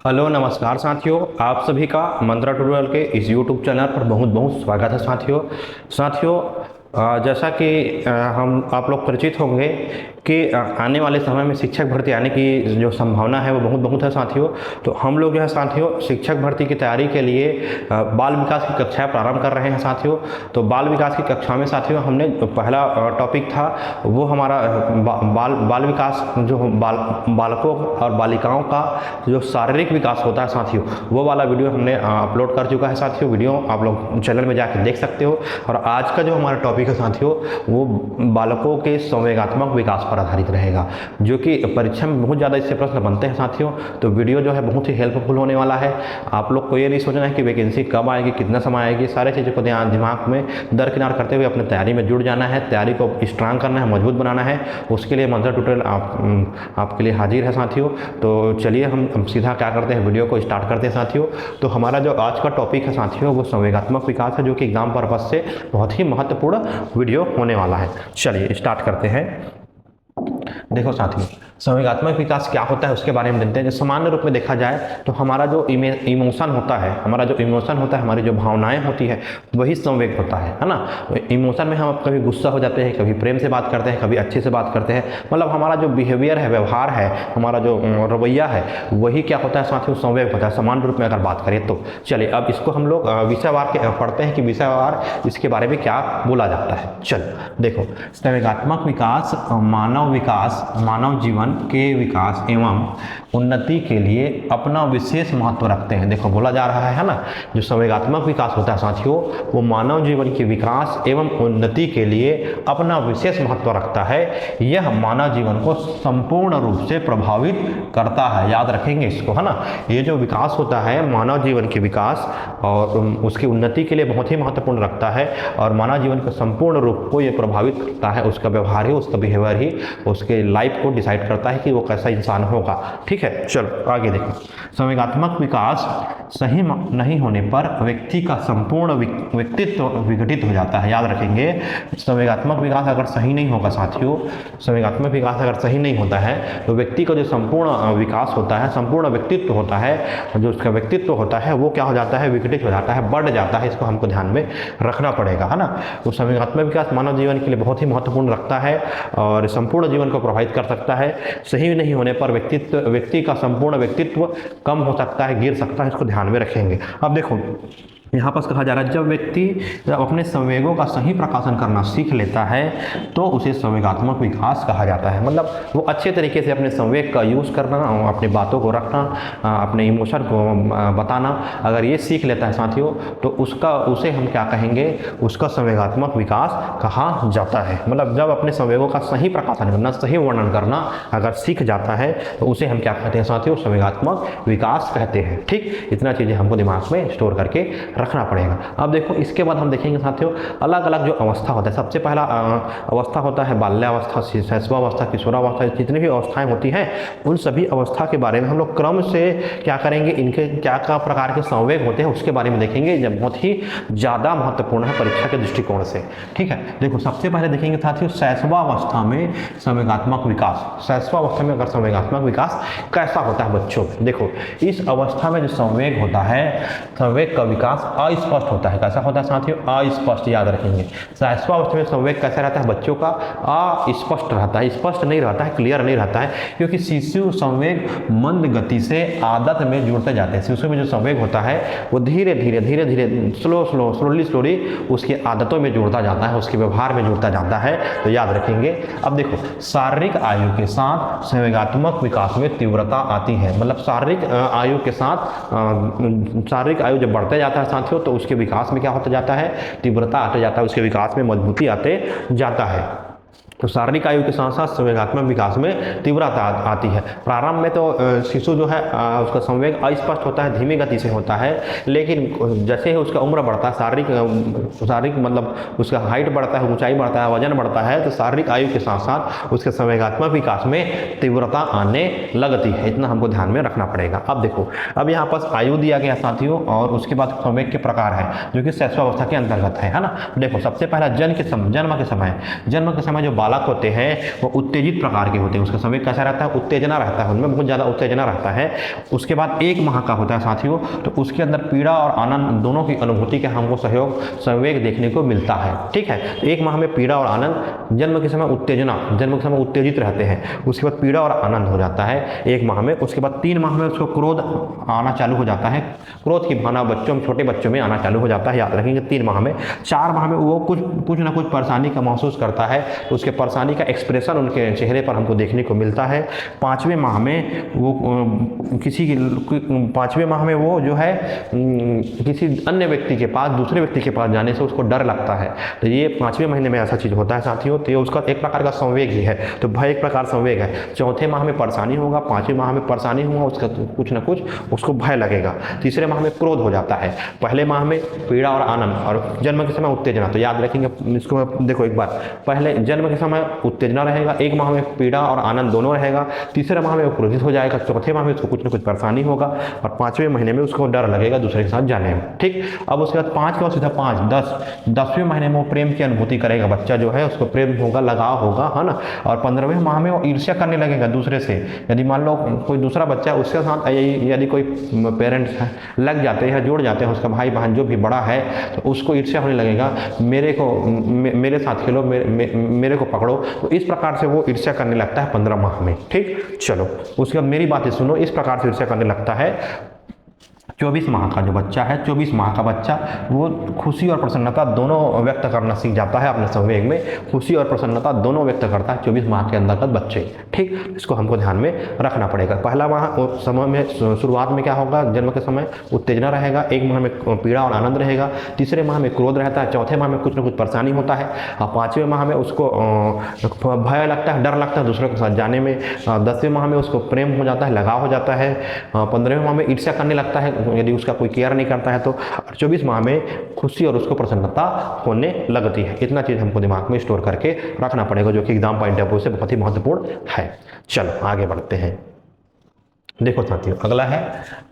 Hello नमस्कार साथियों, आप सभी का मंत्रा ट्यूटोरियल के इस यूट्यूब चैनल पर बहुत बहुत स्वागत है। साथियों जैसा कि हम आप लोग परिचित होंगे कि आने वाले समय में शिक्षक भर्ती आने की जो संभावना है वो बहुत बहुत है साथियों। तो हम लोग जो है साथियों शिक्षक भर्ती की तैयारी के लिए बाल विकास की कक्षाएं प्रारंभ कर रहे हैं साथियों। तो बाल विकास की कक्षा में साथियों हमने जो पहला टॉपिक था वो हमारा बाल विकास जो बालकों और बालिकाओं का जो शारीरिक विकास होता है साथियों, वो वाला वीडियो हमने अपलोड कर चुका है साथियों। वीडियो आप लोग चैनल में जाकर देख सकते हो। और आज का जो हमारा टॉपिक है साथियों वो बालकों के संवेगात्मक विकास पर आधारित रहेगा, जो कि परीक्षा में बहुत ज़्यादा इससे प्रश्न बनते हैं साथियों। तो वीडियो जो है बहुत ही हेल्पफुल होने वाला है। आप लोग को ये नहीं सोचना है कि वैकेंसी कब आएगी, कितना समय आएगी, सारे चीज़ों को दिमाग में दरकिनार करते हुए अपने तैयारी में जुड़ जाना है। तैयारी को स्ट्रांग करना है, मजबूत बनाना है। उसके लिए मंत्रा ट्यूटोरियल आपके लिए हाजिर है साथियों। तो चलिए हम सीधा क्या करते हैं, वीडियो को स्टार्ट करते हैं साथियों। तो हमारा जो आज का टॉपिक है साथियों वो संवेगात्मक विकास है, जो कि एग्जाम पर्पज से बहुत ही महत्वपूर्ण वीडियो होने वाला है। चलिए स्टार्ट करते हैं। देखो साथियों, संवेगात्मक विकास क्या होता है उसके बारे में जानते हैं। जो सामान्य रूप में देखा जाए तो हमारा जो इमोशन होता है, हमारी जो भावनाएं होती है वही संवेग होता है ना। इमोशन में हम कभी गुस्सा हो जाते हैं, कभी प्रेम से बात करते हैं, कभी अच्छे से बात करते हैं। मतलब हमारा जो बिहेवियर है, व्यवहार है, हमारा जो रवैया है वही क्या होता है साथियों, संवेग होता है सामान्य रूप में अगर बात करें तो। चलिए अब इसको हम लोग विषयवार के पढ़ते हैं कि विषयवार इसके बारे में क्या बोला जाता है। चलो देखो, संवेगात्मक विकास मानव जीवन के विकास एवं उन्नति के लिए अपना विशेष महत्व रखते हैं। देखो बोला जा रहा है ना, जो संवेगात्मक विकास होता है साथियों वो मानव जीवन के विकास एवं उन्नति के लिए अपना विशेष महत्व रखता है। यह मानव जीवन को संपूर्ण रूप से प्रभावित करता है। याद रखेंगे इसको, है ना। ये जो विकास होता है मानव जीवन के विकास और उसकी उन्नति के लिए बहुत ही महत्वपूर्ण रखता है। और मानव जीवन के संपूर्ण रूप को ये प्रभावित करता है। उसका व्यवहार ही, उसका बिहेवियर ही उसके लाइफ को डिसाइड करता है कि वो कैसा इंसान होगा। ठीक है, चलो आगे देखो। संवेगात्मक विकास सही नहीं होने पर व्यक्ति का संपूर्ण व्यक्तित्व विघटित हो जाता है। याद रखेंगे, संवेगात्मक विकास अगर सही नहीं होगा साथियों, संवेगात्मक विकास अगर सही नहीं होता है तो व्यक्ति का जो संपूर्ण विकास होता है, संपूर्ण व्यक्तित्व होता है, जो उसका व्यक्तित्व होता है वो क्या हो जाता है, विघटित हो जाता है, बढ़ जाता है। इसको हमको ध्यान में रखना पड़ेगा, है ना। तो संवेगात्मक विकास मानव जीवन के लिए बहुत ही महत्वपूर्ण रखता है और संपूर्ण जीवन को प्रभावित कर सकता है। सही नहीं होने पर व्यक्ति का संपूर्ण व्यक्तित्व कम हो सकता है, गिर सकता है। इसको ध्यान में रखेंगे। अब देखो यहाँ पर कहा जा रहा है, जब व्यक्ति अपने संवेगों का सही प्रकाशन करना सीख लेता है तो उसे संवेगात्मक विकास कहा जाता है। मतलब वो अच्छे तरीके से अपने संवेग का यूज़ करना, अपनी बातों को रखना, अपने इमोशन को बताना, अगर ये सीख लेता है साथियों तो उसे हम क्या कहेंगे, उसका संवेगात्मक विकास कहा जाता है। मतलब जब अपने संवेगों का सही प्रकाशन करना, सही वर्णन करना अगर सीख जाता है तो उसे हम क्या कहते हैं साथियों, संवेगात्मक विकास कहते हैं। ठीक, इतना चीज़ें हमको दिमाग में स्टोर करके रखना पड़ेगा। अब देखो इसके बाद हम देखेंगे साथियों अलग अलग जो अवस्था होता है। सबसे पहला अवस्था होता है बाल्यावस्था, शैशवावस्था, किशोरावस्था। जितनी भी अवस्थाएं होती हैं उन सभी अवस्था के बारे में हम लोग क्रम से क्या करेंगे, इनके क्या क्या प्रकार के संवेग होते हैं उसके बारे में देखेंगे, जब बहुत ही ज़्यादा महत्वपूर्ण है परीक्षा के दृष्टिकोण से। ठीक है, देखो सबसे पहले देखेंगे साथियों शैशवावस्था में संवेगात्मक विकास। शैशवावस्था में अगर संवेगात्मक विकास कैसा होता है बच्चों, देखो इस अवस्था में जो संवेग होता है, संवेग का विकास अस्पष्ट होता है। कैसा होता है साथियों, अस्पष्ट। याद रखेंगे शैशवावस्था में संवेग कैसा रहता है बच्चों का, अस्पष्ट रहता है, स्पष्ट नहीं रहता है, क्लियर नहीं रहता है, क्योंकि शिशु संवेग मंद गति से आदत में जुड़ते जाते हैं। शिशु में जो संवेग होता है वो धीरे धीरे स्लोली उसकी आदतों में जुड़ता जाता है, उसके व्यवहार में जुड़ता जाता है। तो याद रखेंगे। अब देखो शारीरिक आयु के साथ संवेगात्मक विकास में तीव्रता आती है। मतलब शारीरिक आयु के साथ शारीरिक आयु जब बढ़ते जाता है साथियों तो उसके विकास में क्या होता जाता है, तीव्रता आते जाता है, उसके विकास में मजबूती आते जाता है। तो शारीरिक आयु के साथ साथ संवेगात्मक विकास में तीव्रता आती है। प्रारंभ में तो शिशु जो है उसका संवेग अस्पष्ट होता है, धीमी गति से होता है, लेकिन जैसे ही उसका उम्र बढ़ता है, शारीरिक मतलब उसका हाइट बढ़ता है, ऊंचाई बढ़ता है, वजन बढ़ता है, तो शारीरिक आयु के साथ साथ उसके संवेगात्मक विकास में तीव्रता आने लगती है। इतना हमको ध्यान में रखना पड़ेगा। अब देखो, अब यहाँ पर आयु दिया गया साथियों और उसके बाद संवेग के प्रकार है जो कि शैशवावस्था के अंतर्गत है ना। देखो सबसे पहला जन्म के समय जो बालक होते हैं वो उत्तेजित प्रकार के होते हैं, उसका संवेग कैसा रहता है, उत्तेजना रहता है, उनमें बहुत ज़्यादा उत्तेजना रहता है। उसके बाद 1 माह का होता है साथियों, तो उसके अंदर पीड़ा और आनंद दोनों की अनुभूति का हमको सहयोग संवेग देखने को मिलता है। ठीक है, 1 माह में पीड़ा और आनंद, जन्म के समय उत्तेजना, जन्म के समय उत्तेजित रहते हैं, उसके बाद पीड़ा और आनंद हो जाता है 1 माह में। उसके बाद 3 माह में उसको क्रोध आना चालू हो जाता है, क्रोध की भावना बच्चों में, छोटे बच्चों में आना चालू हो जाता है, याद रखेंगे 3 माह में। 4 माह में वो कुछ ना कुछ परेशानी का महसूस करता है, तो उसके परेशानी का एक्सप्रेशन उनके चेहरे पर हमको देखने को मिलता है। 5वें माह में वो 5वें माह में वो जो है किसी अन्य व्यक्ति के पास, दूसरे व्यक्ति के पास जाने से उसको डर लगता है, तो ये 5वें महीने में ऐसा चीज़ होता है साथियों, तो ये उसका एक प्रकार का संवेग ही है, तो भय एक प्रकार संवेग है। 4थे माह में परेशानी होगा, 5वें माह में परेशानी होगा, उसका कुछ ना कुछ उसको भय लगेगा। 3रे माह में क्रोध हो जाता है, पहले माह में पीड़ा और आनंद, और जन्म के समय उत्तेजना। तो याद रखेंगे इसको, देखो एक बार, पहले जन्म के समय उत्तेजना रहेगा, 1 माह में पीड़ा और आनंद दोनों रहेगा, 3रे माह में वो क्रोधित हो जाएगा, 4थे माह में उसको कुछ ना कुछ परेशानी होगा, और 5वें महीने में उसको डर लगेगा दूसरे के साथ जाने में। ठीक, अब उसके बाद 5 के बाद सीधा 5, 10वें महीने में वो प्रेम की अनुभूति करेगा, बच्चा जो है उसको प्रेम होगा, लगाव होगा, है ना। और 15वें माह में वो ईर्ष्या करने लगेगा दूसरे से, यदि मान लो कोई दूसरा बच्चा है उसके साथ यदि कोई पेरेंट्स लग जाते हैं, जुड़ जाते हैं, उसका भाई बहन जो भी बड़ा है, तो उसको ईर्ष्या होने लगेगा, मेरे साथ खेलो, मेरे को पकड़ो, तो इस प्रकार से वो ईर्ष्या करने लगता है 15 माह में। ठीक, चलो उसके बाद मेरी बातें सुनो, इस प्रकार से ईर्ष्या करने लगता है। 24 माह का जो बच्चा है, 24 माह का बच्चा वो खुशी और प्रसन्नता दोनों व्यक्त करना सीख जाता है अपने संवेग में, खुशी और प्रसन्नता दोनों व्यक्त करता है 24 माह के अंतर्गत बच्चे। ठीक, इसको हमको ध्यान में रखना पड़ेगा। पहला माह समय में शुरुआत में क्या होगा, जन्म के समय उत्तेजना रहेगा, 1 माह में पीड़ा और आनंद रहेगा, 3रे माह में क्रोध रहता है, 4थे माह में कुछ ना कुछ परेशानी होता है, और 5वें माह में उसको भय लगता है, डर लगता है दूसरों के साथ जाने में, 10वें माह में उसको प्रेम हो जाता है, लगाव हो जाता है, 15वें माह में ईर्ष्या करने लगता है यदि उसका कोई केयर नहीं करता है, तो 24 माह में खुशी और उसको प्रसन्नता होने लगती है। इतना चीज़ हमको दिमाग में स्टोर करके रखना पड़ेगा, जो कि एग्जाम पॉइंट ऑफ व्यू से बहुत ही महत्वपूर्ण है। चलो आगे बढ़ते हैं। देखो साथियों, अगला है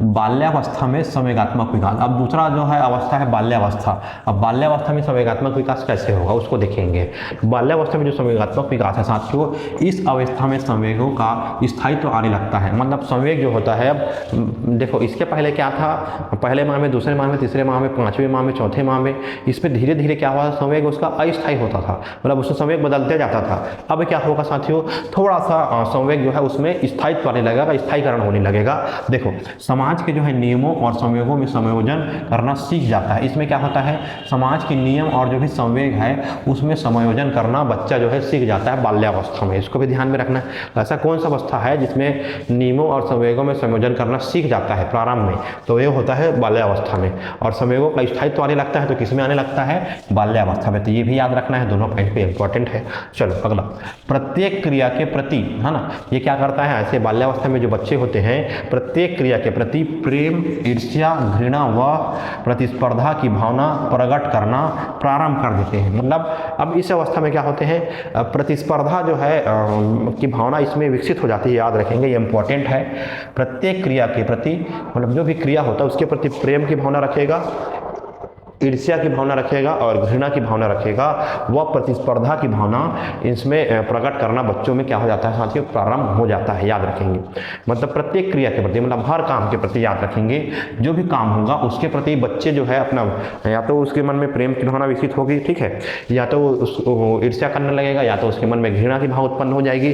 बाल्यावस्था में संवेगात्मक विकास। अब दूसरा जो है अवस्था है बाल्यावस्था। अब बाल्यावस्था में संवेगात्मक विकास कैसे होगा उसको देखेंगे। बाल्यावस्था में जो संवेगात्मक विकास है साथियों, इस अवस्था में संवेगों का स्थायित्व आने लगता है। मतलब संवेग जो होता है, अब देखो इसके पहले क्या था, पहले माह में, दूसरे माह में, तीसरे माह में, 5वें माह में, 4थे माह में, इसमें धीरे धीरे क्या हुआ, संवेग उसका अस्थायी होता था, मतलब उसमें संवेग बदलते जाता था। अब क्या होगा साथियों, थोड़ा सा संवेग जो है उसमें स्थायित्व आने लगेगा, स्थायीकरण होने लगेगा। देखो समाज के जो है नियमों और संवेगों में समायोजन करना सीख जाता है। इसमें क्या होता है, समाज के नियम और जो भी संवेग है उसमें समायोजन करना बच्चा जो है सीख जाता है बाल्यावस्था में। इसको भी ध्यान में रखना है। ऐसा कौन सा अवस्था है जिसमें नियमों और संवेगों में संयोजन करना सीख जाता है प्रारंभ में, तो ये होता है बाल्यावस्था में। और संवेगों का स्थायित्व आने लगता है तो किसमें आने लगता है, बाल्यावस्था में। तो ये भी याद रखना है, दोनों पॉइंट पे इंपॉर्टेंट है। चलो अगला, प्रत्येक क्रिया के प्रति, है ना, ये क्या करता है, ऐसे बाल्यावस्था में जो बच्चे होते हैं प्रत्येक क्रिया के प्रति प्रेम, ईर्ष्या, घृणा व प्रतिस्पर्धा की भावना प्रकट करना प्रारंभ कर देते हैं। मतलब अब इस अवस्था में क्या होते हैं, प्रतिस्पर्धा जो है की भावना इसमें विकसित हो जाती है। याद रखेंगे, ये इंपॉर्टेंट है। प्रत्येक क्रिया के प्रति, मतलब जो भी क्रिया होता है उसके प्रति प्रेम की भावना रखेगा, ईर्ष्या की भावना रखेगा और घृणा की भावना रखेगा, वह प्रतिस्पर्धा की भावना इसमें प्रकट करना बच्चों में क्या हो जाता है साथियों, प्रारंभ हो जाता है। याद रखेंगे, मतलब प्रत्येक क्रिया के प्रति, मतलब हर काम के प्रति, याद रखेंगे जो भी काम होगा उसके प्रति बच्चे जो है अपना, या तो उसके मन में प्रेम की भावना विकसित होगी, ठीक है, या तो वो ईर्ष्या करने लगेगा, या तो उसके मन में घृणा की भाव उत्पन्न हो जाएगी।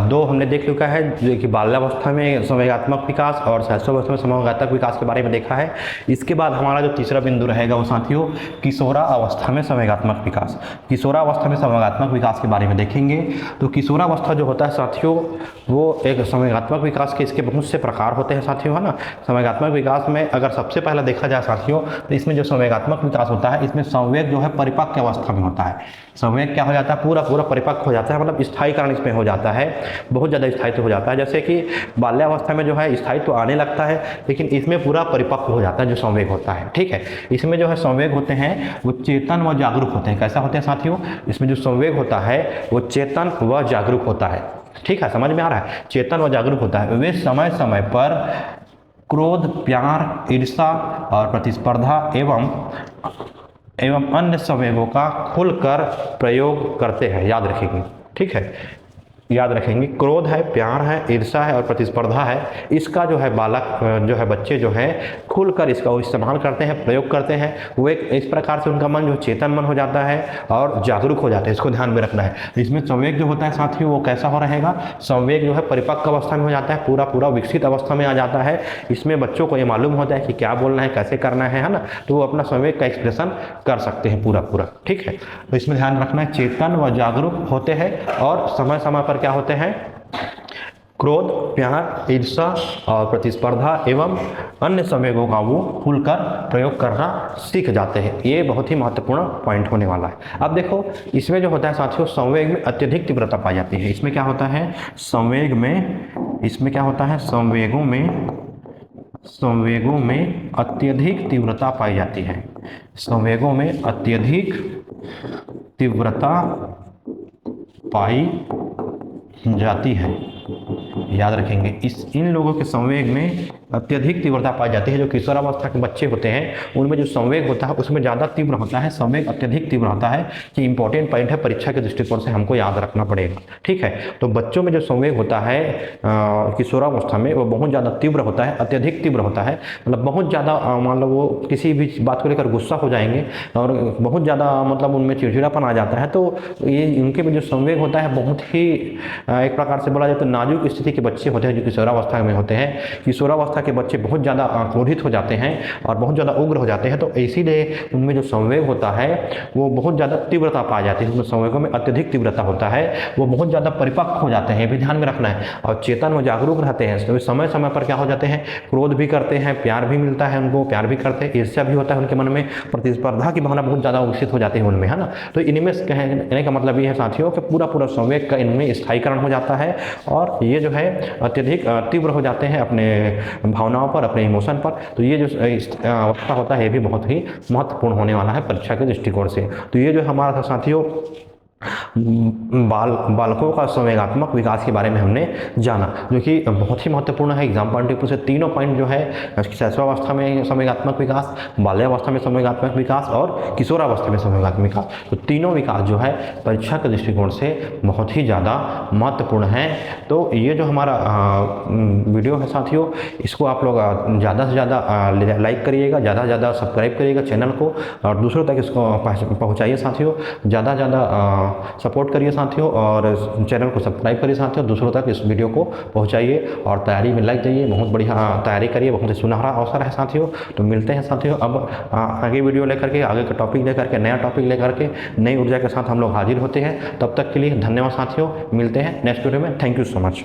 दो हमने देख चुका है, जो कि बाल्यावस्था में संवेगात्मक विकास और शैशवावस्था में संवेगात्मक विकास के बारे में देखा है। इसके बाद हमारा जो तीसरा बिंदु रहेगा वो साथियों किशोरा अवस्था में संवेगात्मक विकास। किशोरावस्था में संवेगात्मक विकास के बारे में देखेंगे। तो किशोरावस्था जो होता है साथियों, वो एक संवेगात्मक विकास के इसके बहुत से प्रकार होते हैं साथियों, है ना। संवेगात्मक विकास में अगर सबसे पहला देखा जाए साथियों, तो इसमें जो संवेगात्मक विकास होता है इसमें संवेग जो है परिपक्व अवस्था में होता है। संवेग क्या हो जाता है, पूरा पूरा परिपक्व हो जाता है, मतलब स्थायीकरण इसमें हो जाता है, बहुत ज़्यादा स्थायित्व हो जाता है। जैसे कि बाल्यावस्था में जो है स्थायित्व आने लगता है, लेकिन इसमें पूरा परिपक्व हो जाता है जो संवेग होता है, ठीक है। इसमें जो है संवेग होते हैं वो चेतन व जागरूक होते हैं। कैसा होते हैं साथियों, इसमें जो संवेग होता है वो चेतन व जागरूक होता है, ठीक है, समझ में आ रहा है, चेतन व जागरूक होता है। वे समय समय पर क्रोध, प्यार, ईर्ष्या और प्रतिस्पर्धा एवं अन्य संवेगों का खुलकर प्रयोग करते हैं। याद रखेंगे, ठीक है, याद रखेंगे। क्रोध है, प्यार है, ईर्ष्या है और प्रतिस्पर्धा है, इसका जो है बालक जो है बच्चे जो है खुलकर इसका इस्तेमाल करते हैं, प्रयोग करते हैं। वो एक इस प्रकार से उनका मन जो चेतन मन हो जाता है और जागरूक हो जाता है, इसको ध्यान में रखना है। इसमें संवेग जो होता है साथियों वो कैसा हो रहेगा, संवेग जो है परिपक्व अवस्था में हो जाता है, पूरा पूरा विकसित अवस्था में आ जाता है। इसमें बच्चों को ये मालूम होता है कि क्या बोलना है, कैसे करना है ना, तो वो अपना संवेग का एक्सप्रेशन कर सकते हैं पूरा पूरा। ठीक है, तो इसमें ध्यान रखना है, चेतन व जागरूक होते हैं और समय समय पर क्या होते हैं, क्रोध, प्यार, ईर्ष्या और प्रतिस्पर्धा एवं अन्य संवेगों का वो खुलकर प्रयोग करना सीख जाते हैं। ये बहुत ही महत्वपूर्ण पॉइंट होने वाला है। अब देखो इसमें जो होता है साथियों, संवेग में अत्यधिक तीव्रता पाई जाती है। इसमें क्या होता है, संवेग में, इसमें क्या होता है, संवेगों में अत्यधिक तीव्रता पाई जाती है। संवेगों में अत्यधिक तीव्रता पाई जाती है, याद रखेंगे। इन लोगों के संवेग में अत्यधिक तीव्रता पाई जाती है। जो किशोरावस्था के बच्चे होते हैं उनमें जो संवेग होता है उसमें ज़्यादा तीव्र होता है, संवेग अत्यधिक तीव्र होता है। कि इंपॉर्टेंट पॉइंट है, परीक्षा के दृष्टिकोण से हमको याद रखना पड़ेगा। ठीक है, तो बच्चों में जो संवेग होता है किशोरावस्था में वो बहुत ज़्यादा तीव्र होता है, अत्यधिक तीव्र होता है। मतलब बहुत ज़्यादा मान लो वो किसी भी बात को लेकर गुस्सा हो जाएंगे और बहुत ज़्यादा मतलब उनमें चिड़चिड़ापन आ जाता है। तो ये उनके में जो संवेग होता है बहुत ही एक प्रकार से बोला जाए तो नाजुक स्थिति के बच्चे होते हैं जो किशोरावस्था में होते हैं। किशोरावस्था के बच्चे बहुत ज़्यादा क्रोधित हो जाते हैं और बहुत ज़्यादा उग्र हो जाते हैं। तो इसीलिए उनमें जो संवेग होता है वो बहुत ज़्यादा तीव्रता पाई जाती है। उनमें संवेगों में अत्यधिक तीव्रता होता है, वो बहुत ज़्यादा परिपक्व हो जाते हैं, ये भी ध्यान में रखना है। और चेतन व जागरूक रहते हैं, तो समय समय पर क्या हो जाते हैं, क्रोध भी करते हैं, प्यार भी मिलता है उनको, प्यार भी करते हैं, ईर्ष्या भी होता है उनके मन में, प्रतिस्पर्धा की भावना बहुत ज़्यादा विकसित हो जाती है उनमें, है ना। तो इनमें कहने का मतलब ये है साथियों कि पूरा पूरा संवेग का इनमें स्थायीकरण हो जाता है और ये जो है अत्यधिक तीव्र हो जाते हैं अपने भावनाओं पर, अपने इमोशन पर। तो ये जो अवस्था होता है ये भी बहुत ही महत्वपूर्ण होने वाला है परीक्षा के दृष्टिकोण से। तो ये जो हमारा साथियों बालकों का संवेगात्मक विकास के बारे में हमने जाना, जो कि बहुत ही महत्वपूर्ण है। एग्जाम पॉइंट ऑफ व्यू से तीनों पॉइंट जो है, शैशवावस्था में संवेगात्मक विकास, बाल्यावस्था में संवेगात्मक विकास और किशोरावस्था में संवेगात्मक विकास, तो तीनों विकास जो है परीक्षा के दृष्टिकोण से बहुत ही ज़्यादा महत्वपूर्ण है। तो ये जो हमारा वीडियो है साथियों, इसको आप लोग ज़्यादा से ज़्यादा लाइक करिएगा, ज़्यादा से ज़्यादा सब्सक्राइब करिएगा चैनल को और दूसरों तक इसको पहुँचाइए साथियों। ज़्यादा से ज़्यादा सपोर्ट करिए साथियों और चैनल को सब्सक्राइब करिए साथियों, दूसरों तक इस वीडियो को पहुंचाइए और तैयारी में लग जाइए। बहुत बढ़िया तैयारी करिए, बहुत ही सुनहरा अवसर है साथियों। तो मिलते हैं साथियों अब आगे वीडियो लेकर के, आगे का टॉपिक लेकर के, नया टॉपिक लेकर के, नई ऊर्जा के साथ हम लोग हाजिर होते हैं। तब तक के लिए धन्यवाद साथियों, मिलते हैं नेक्स्ट वीडियो में। Thank you so much.